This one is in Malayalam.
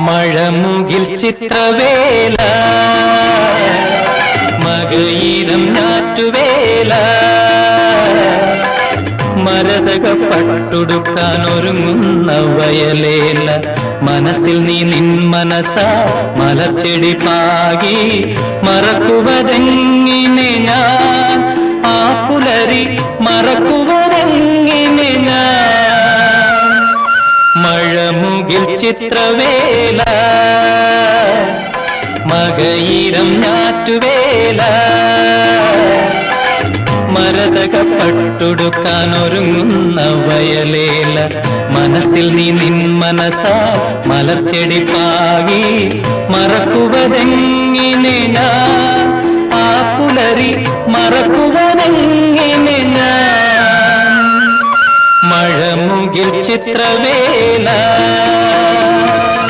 മഴമുകിൽ ചിത്രവേല മകയിരം ഞാറ്റുവേല മരതക പട്ടുടുക്കാൻ ഒരുങ്ങുന്ന വയലേല മനസ്സിൽ നീ നിൻ മനസാ മലച്ചെടി പാകി മറക്കുവതെങ്ങിനെ ഞാൻ ആ പുലരി മറക്കുവതെങ്ങിനെ ഞാൻ മഴമുകിൽ ചിത്രവേല മകയിരം ഞാറ്റുവേല മരതക പട്ടുടുക്കാൻ ഒരുങ്ങുന്ന വയലേല മനസ്സിൽ നീ നിൻ മനസാ മലർച്ചെടി പാകി മറക്കുവതെങ്ങിനെ ഞാൻ ആ പുലരി മറക്കുവതെങ്ങിനെ ഞാൻ മഴമുകിൽ ചിത്രവേല